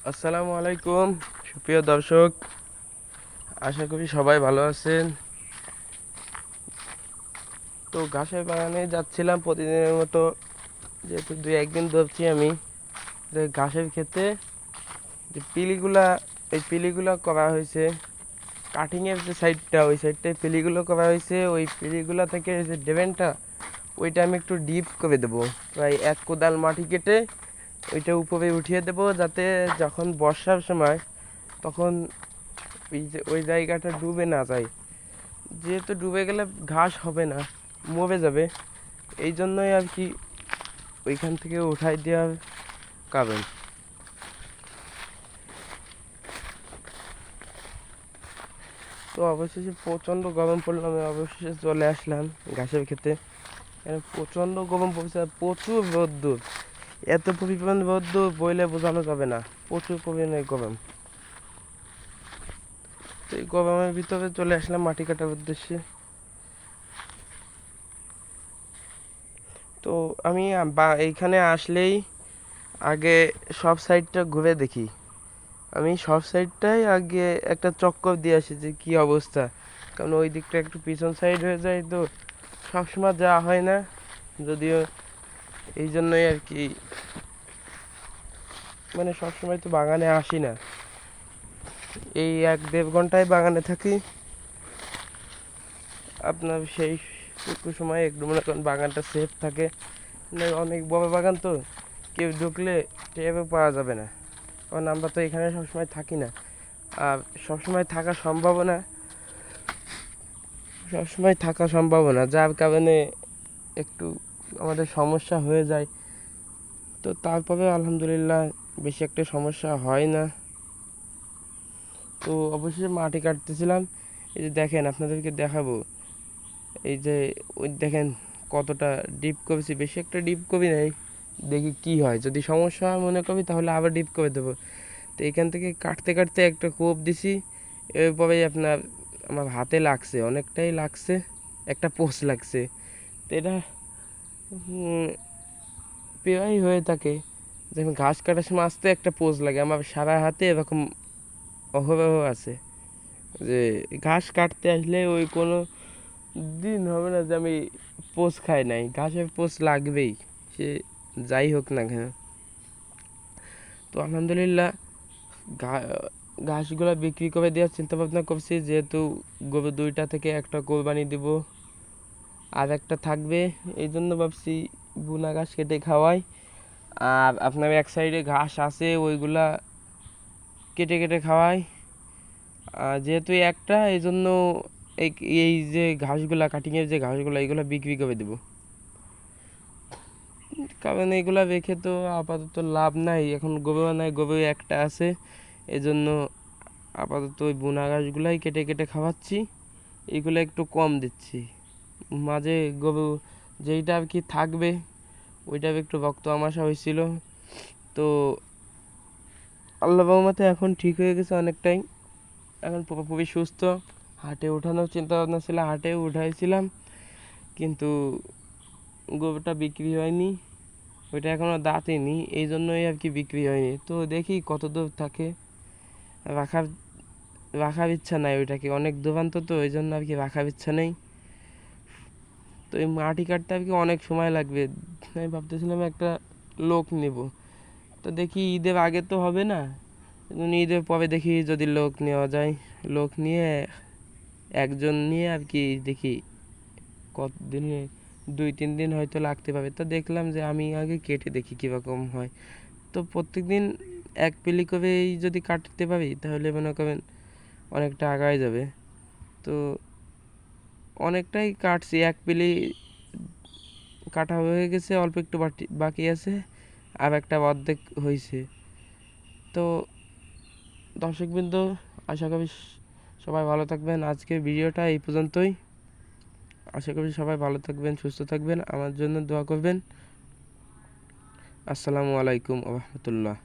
আসসালামু আলাইকুম সুপ্রিয় দর্শক, আশা করি সবাই ভালো আছেন। তো ঘাসের বাগানে যাচ্ছিলাম প্রতিদিনের মতো, যেহেতু দুই একদিন ধরছি আমি যে ঘাসের ক্ষেতে যে পিলিগুলা, এই পিলিগুলা করা হয়েছে কাটিংয়ের যে সাইডটা, ওই সাইডটায় পিলিগুলো করা হয়েছে। ওই পিলিগুলা থেকে যে ড্রেনটা, ওইটা আমি একটু ডিপ করে দেবো, প্রায় 1 কোদাল মাটি কেটে ওইটা উপরে উঠিয়ে দেবো, যাতে যখন বর্ষার সময় তখন ওই জায়গাটা ডুবে না যায়। যেহেতু ডুবে গেলে ঘাস হবে না, মরে যাবে, এই জন্যই আর কি ওইখান থেকে উঠাই দেওয়ার কারণ। তো অবশেষে প্রচণ্ড গরম পড়লো, আমি অবশেষে চলে আসলাম ঘাসের খেতে। প্রচণ্ড গরম পড়ছে, আর প্রচুর রোদ্দুর, এত পরিমাণ রোদ্দুর বইলে বোঝানো যাবে না, প্রচুর পরিমাণে গরম। তো এই গরমের ভিতরে চলে আসলাম মাটি কাটার উদ্দেশ্যে। তো আমি এইখানে আসলেই আগে সব সাইডটা ঘুরে দেখি, আমি সব সাইডটাই আগে একটা চক্কর দিয়ে আসি যে কী অবস্থা, কারণ ওই দিকটা একটু পিছন সাইড হয়ে যায়, তো সবসময় যাওয়া হয় না, যদিও এই জন্যই আর কি, মানে সবসময় তো বাগানে আসি না, এই 1-1.5 ঘন্টায় বাগানে থাকি। আপনার সেই সময় একটু মনে করেন বাগানটা সেফ থাকে, মানে অনেক বড় বাগান তো, কেউ ঢুকলে টেরও পাওয়া যাবে না, কারণ আমরা তো এখানে সবসময় থাকি না, আর সবসময় থাকা সম্ভব না, যার কারণে একটু আমাদের সমস্যা হয়ে যায়। তো তারপরে আলহামদুলিল্লাহ বেশি একটা সমস্যা হয় না। তো অবশ্যই মাটি কাটতেছিলাম, এই যে দেখেন আপনাদেরকে দেখাবো, এই যে ওই দেখেন কতটা ডিপ করেছি, বেশি একটা ডিপ করি নাই, দেখি কি হয়, যদি সমস্যা হয় মনে করি তাহলে আবার ডিপ করে দেবো। তো এখান থেকে কাটতে কাটতে একটা কোপ দিছি, এরপরে আপনার আমার হাতে লাগছে, অনেকটাই লাগছে, একটা পোষ লাগছে। তো এটা প্রায়ই হয়ে থাকে, যখন ঘাস কাটার সময় আস্তে একটা পোজ লাগে, আমার সারা হাতে এরকম অহরহ আছে, যে ঘাস কাটতে আসলে ওই কোনো দিন হবে না যে আমি পোষ খাই নাই, ঘাসের পোষ লাগবেই, সে যাই হোক না কেন। তো আলহামদুলিল্লাহ ঘাসগুলো বিক্রি করে দেওয়ার চিন্তা ভাবনা করছি, যেহেতু গরু 2টা থেকে একটা কোরবানি দিব, আর একটা থাকবে, এই জন্য ভাবছি বুনা ঘাস কেটে খাওয়াই, আর আপনার এক সাইডে ঘাস আছে ওইগুলা কেটে কেটে খাওয়াই। যেহেতু একটা, এই জন্য এই এই যে ঘাসগুলা, কাটিংয়ের যে ঘাসগুলা, এইগুলা বিক্রি করে দেবো, কারণ এইগুলা রেখে তো আপাতত লাভ নাই, এখন গরু নাই, গরু একটা আছে, এজন্য আপাতত ওই বুনা ঘাসগুলাই কেটে কেটে খাওয়াচ্ছি, এইগুলো একটু কম দিচ্ছি। মাঝে গরু যেইটা আর কি থাকবে, ওইটা একটু রক্ত আমাশা হয়েছিল, তো আল্লাহ রহমতে এখন ঠিক হয়ে গেছে অনেকটাই, এখন পুরোপুরি সুস্থ। হাটে ওঠানোর চিন্তা ভাবনা ছিল, হাটেও উঠাইছিলাম, কিন্তু গরুটা বিক্রি হয়নি, ওইটা এখনও দাঁতেনি, এই জন্যই আর কি বিক্রি হয়নি। তো দেখি কত দূর থাকে, রাখার রাখার ইচ্ছা নাই ওইটাকে, অনেক দূরান্ত তো, ওই জন্য আর কি রাখার ইচ্ছা নেই। তো এই মাটি কাটতে আর কি অনেক সময় লাগবে, আমি ভাবতেছিলাম একটা লোক নেব, তো দেখি ঈদের আগে তো হবে না, ঈদের পরে দেখি যদি লোক নেওয়া যায়, লোক নিয়ে একজন নিয়ে আর কি দেখি কতদিনে, 2-3 দিন হয়তো লাগতে পারে। তো দেখলাম যে আমি আগে কেটে দেখি কীরকম হয়, তো প্রত্যেক দিন এক পেলি করেই যদি কাটতে পারি তাহলে মনে করেন অনেকটা আগায় যাবে। তো অনেকটাই কাটছি, এক পেলি কাটা হয়ে গেছে, অল্প একটু বাকি আছে, আর একটা অর্ধেক হয়েছে। তো দর্শকবৃন্দ, আশা করি সবাই ভালো থাকবেন, আজকের ভিডিওটা এই পর্যন্তই। আশা করি সবাই ভালো থাকবেন, সুস্থ থাকবেন, আমার জন্য দোয়া করবেন। আসসালামু আলাইকুম ওয়া রাহমাতুল্লাহ।